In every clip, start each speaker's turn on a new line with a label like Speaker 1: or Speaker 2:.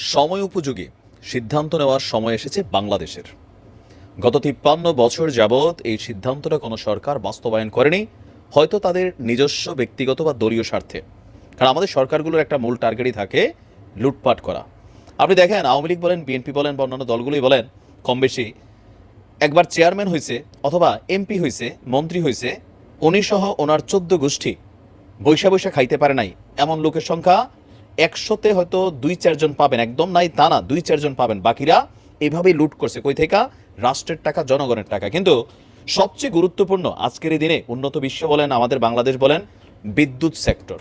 Speaker 1: সময় উপযোগী সিদ্ধান্ত নেওয়ার সময় এসেছে বাংলাদেশের। গত ৫৩ বছর যাবৎ এই সিদ্ধান্তটা কোনো সরকার বাস্তবায়ন করেনি, হয়তো তাদের নিজস্ব ব্যক্তিগত বা দলীয় স্বার্থে। কারণ আমাদের সরকারগুলোর একটা মূল টার্গেটই থাকে লুটপাট করা। আপনি দেখেন, আওয়ামী লীগ বলেন, বিএনপি বলেন বা অন্যান্য দলগুলোই বলেন, কম বেশি একবার চেয়ারম্যান হয়েছে অথবা এমপি হয়েছে, মন্ত্রী হয়েছে, উনি সহ ওনার ১৪ গোষ্ঠী বৈশা বৈশা খাইতে পারে নাই এমন লোকের সংখ্যা ১০০-তে হয়তো ২-৪ জন পাবেন, একদম নাই তা না, ২-৪ জন পাবেন। বাকিরা এইভাবেই লুট করছে। কই থেকে? রাষ্ট্রের টাকা, জনগণের টাকা। কিন্তু সবচেয়ে গুরুত্বপূর্ণ আজকের এই দিনে উন্নত বিশ্ব বলেন, আমাদের বাংলাদেশ বলেন, বিদ্যুৎ সেক্টর।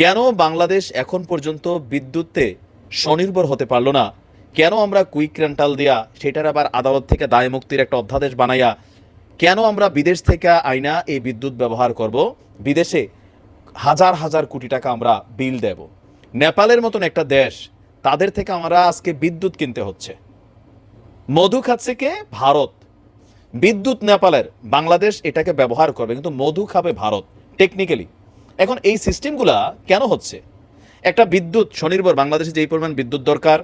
Speaker 1: কেন বাংলাদেশ এখন পর্যন্ত বিদ্যুতে স্বনির্ভর হতে পারলো না? কেন আমরা কুইক রেন্টাল দিয়া সেটার আবার আদালত থেকে দায় মুক্তির একটা অধ্যাদেশ বানাইয়া কেন আমরা বিদেশ থেকে আইনা এই বিদ্যুৎ ব্যবহার করব? বিদেশে হাজার হাজার কোটি টাকা আমরা বিল দেব। নেপালের মতন একটা দেশ, তাদের থেকে আমরা আজকে বিদ্যুৎ কিনতে হচ্ছে। মধু খাচ্ছে কে? ভারত। বিদ্যুৎ নেপালের, বাংলাদেশ এটাকে ব্যবহার করবে, কিন্তু মধু খাবে ভারত টেকনিক্যালি। এখন এই সিস্টেমগুলা কেন হচ্ছে? একটা বিদ্যুৎ স্বনির্ভর বাংলাদেশে যেই পরিমাণ বিদ্যুৎ দরকার,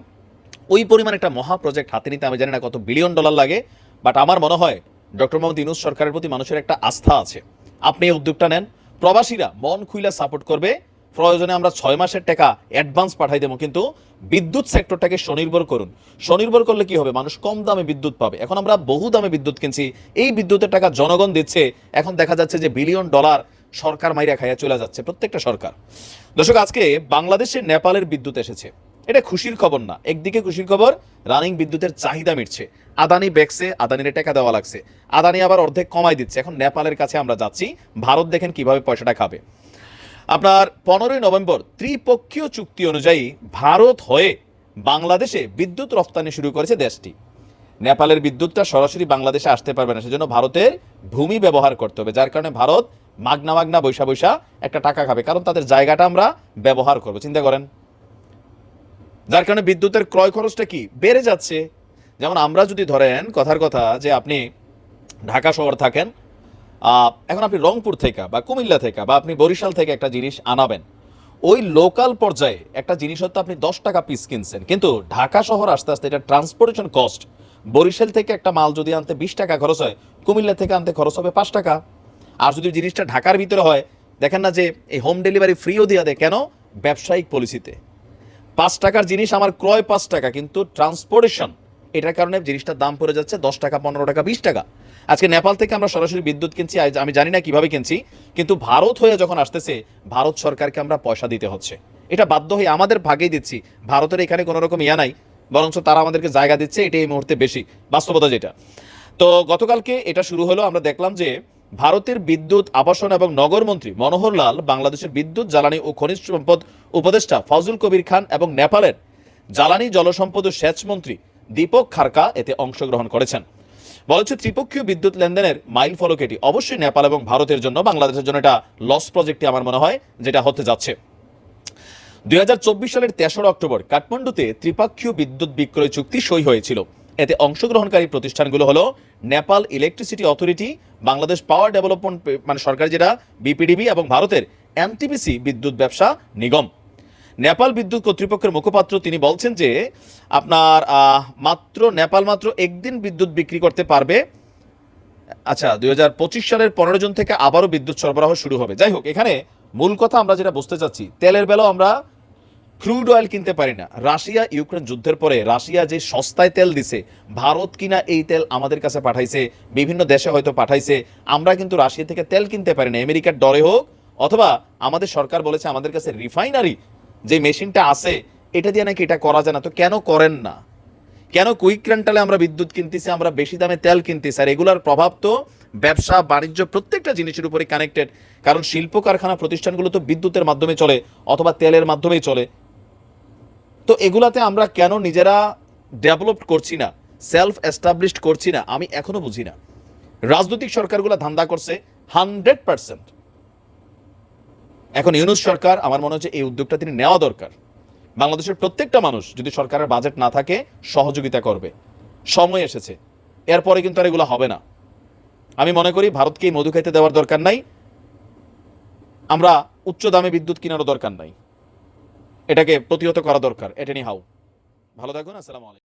Speaker 1: ওই পরিমাণ একটা মহা প্রজেক্ট হাতে নিতে আমি জানি না কত বিলিয়ন ডলার লাগে, বাট আমার মনে হয় ডক্টর মোহাম্মদ ইউনূস সরকারের প্রতি মানুষের একটা আস্থা আছে। আপনি এই উদ্যোগটা নেন, প্রবাসীরা মন খুইলা সাপোর্ট করবে, প্রয়োজনে আমরা ৬ মাসের টাকা অ্যাডভান্স পাঠাই দেবো, কিন্তু বিদ্যুৎ সেক্টরটাকে স্বনির্ভর করুন। স্বনির্ভর করলে কি হবে? মানুষ কম দামে বিদ্যুৎ পাবে। এখন আমরা বহু দামে বিদ্যুৎ কিনছি, এই বিদ্যুতের টাকা জনগণ দিচ্ছে। এখন দেখা যাচ্ছে যে বিলিয়ন ডলার সরকার মাইরা খাইয়া চলে যাচ্ছে, প্রত্যেকটা সরকার। দর্শক, আজকে বাংলাদেশে নেপালের বিদ্যুৎ এসেছে, এটা খুশির খবর না। একদিকে খুশির খবর, রানিং বিদ্যুতের চাহিদা মিটছে। আদানি বেচছে, আদানির টাকা দেওয়া লাগছে, আদানি আবার অর্ধেক কমাই দিচ্ছে। এখন নেপালের কাছে আমরা যাচ্ছি, ভারত দেখেন কিভাবে পয়সাটা খাবে। আপনার 15ই নভেম্বর ত্রিপক্ষীয় চুক্তি অনুযায়ী ভারত হয়ে বাংলাদেশে বিদ্যুৎ রপ্তানি শুরু করেছে দেশটি। নেপালের বিদ্যুৎটা সরাসরি বাংলাদেশে আসতে পারবে না, সেজন্য ভারতের ভূমি ব্যবহার করতে হবে, যার কারণে ভারত মাগনা মাগনা বৈশা বৈশা একটা টাকা খাবে, কারণ তাদের জায়গাটা আমরা ব্যবহার করব। চিন্তা করেন, যার কারণে বিদ্যুতের ক্রয় খরচটা কি বেড়ে যাচ্ছে। যেমন আমরা যদি ধরেন, কথার কথা, যে আপনি ঢাকা শহর থাকেন, এখন আপনি রংপুর থেকে বা কুমিল্লা থেকে বা আপনি বরিশাল থেকে একটা জিনিস আনাবেন, ওই লোকাল পর্যায়ে একটা জিনিস হয়তো আপনি 10 টাকা পিস কিনছেন, কিন্তু ঢাকা শহর আস্তে আস্তে এটা ট্রান্সপোর্টেশন কস্ট, বরিশাল থেকে একটা মাল যদি আনতে 20 টাকা খরচ হয়, কুমিল্লা থেকে আনতে খরচ হবে 5 টাকা। আর যদি জিনিসটা ঢাকার ভিতরে হয়, দেখেন না যে এই হোম ডেলিভারি ফ্রিও দিয়ে দেয়। কেন? ব্যবসায়িক পলিসিতে। 5 টাকার জিনিস আমার ক্রয় 5 টাকা, কিন্তু ট্রান্সপোর্টেশন, এটার কারণে জিনিসটার দাম পড়ে যাচ্ছে 10 টাকা, 15 টাকা, 20 টাকা। আজকে নেপাল থেকে আমরা সরাসরি বিদ্যুৎ কিনছি, আমি জানি না কিভাবে কিনছি, কিন্তু ভারত হয়ে যখন আসতেছে, ভারত সরকারকে আমরা পয়সা দিতে হচ্ছে। এটা বাধ্য হয়ে আমাদের ভাগেই দিচ্ছি। ভারতের এখানে কোনো রকম ইয়া নাই, বরঞ্চ তারা আমাদেরকে জায়গা দিচ্ছে, এটা এই মুহূর্তে বেশি বাস্তবতা যেটা। তো গতকালকে এটা শুরু হলো, আমরা দেখলাম যে ভারতের বিদ্যুৎ, আবাসন এবং নগর মন্ত্রী মনোহর লাল, বাংলাদেশের বিদ্যুৎ, জ্বালানি ও খনিজ সম্পদ উপদেষ্টা ফজল কবির খান এবং নেপালের জ্বালানি, জলসম্পদ ও সেচ মন্ত্রী দীপক খারকা এতে অংশগ্রহণ করেছেন। বলেছে ত্রিপক্ষীয় বিদ্যুৎ লেনদেনের মাইল ফলক এটি। অবশ্যই নেপাল এবং ভারতের জন্য, বাংলাদেশের জন্য এটা লস প্রজেক্টই আমার মনে হয় যেটা হতে যাচ্ছে। 2024 সালের 3রা অক্টোবর কাঠমান্ডুতে ত্রিপক্ষীয় বিদ্যুৎ বিক্রয় চুক্তি সই হয়েছিল। এতে অংশগ্রহণকারী প্রতিষ্ঠানগুলো হলো Nepal electricity authority, Bangladesh power development মানে সরকার যেটা বিপিডিবি, এবং ভারতের এনটিপিসি বিদ্যুৎ ব্যবসা নিগম। নেপাল বিদ্যুৎ কর্তৃপক্ষের মুখপাত্র তিনি বলছেন যে আপনার নেপাল মাত্র একদিন বিদ্যুৎ বিক্রি করতে পারবে। আচ্ছা, 2025 সালের 15 জুন থেকে আবারও বিদ্যুৎ সরবরাহ শুরু হবে। যাই হোক, এখানে মূল কথা আমরা যেটা বুঝতে চাচ্ছি, তেলের বেলাও আমরা ক্রুড অয়েল কিনতে পারি না। রাশিয়া ইউক্রেন যুদ্ধের পরে রাশিয়া যে সস্তায় তেল দিছে, ভারত কিনা এই তেল আমাদের কাছে পাঠাইছে, বিভিন্ন দেশে হয়তো পাঠাইছে, আমরা কিন্তু রাশিয়া থেকে তেল কিনতে পারি না, আমেরিকার ডরে হোক, অথবা আমাদের সরকার বলেছে আমাদের কাছে রিফাইনারি যে মেশিনটা আছে এটা দিয়ে নাকি এটা করা যায় না। তো কেন করেন না? কেন কুইক রেন্টালে আমরা বিদ্যুৎ কিনতেছি, আমরা বেশি দামে তেল কিনতেছি? আর এগুলার প্রভাব তো ব্যবসা বাণিজ্য প্রত্যেকটা জিনিসের উপরে কানেক্টেড, কারণ শিল্প কারখানা প্রতিষ্ঠানগুলো তো বিদ্যুতের মাধ্যমে চলে অথবা তেলের মাধ্যমেই চলে। তো এগুলাতে আমরা কেন নিজেরা ডেভেলপ করছি না, সেলফ এস্টাবলিশড করছি না? আমি এখনো বুঝি না। রাজনৈতিক সরকারগুলো ধান্দা করছে 100%। এখন ইউনূস সরকার, আমার মনে হচ্ছে এই উদ্যোগটা তিনি নেওয়া দরকার। বাংলাদেশের প্রত্যেকটা মানুষ যদি সরকারের বাজেট না থাকে সহযোগিতা করবে, সময় এসেছে। এরপরে কিন্তু আর এগুলো হবে না। আমি মনে করি ভারতকে এই মধু খাইতে দেওয়ার দরকার নাই, আমরা উচ্চ দামে বিদ্যুৎ কেনারও দরকার নাই, এটাকে প্রতিহত করা দরকার। এটা নিয়ে হাউ ভালো থাকুন। আসসালামু আলাইকুম।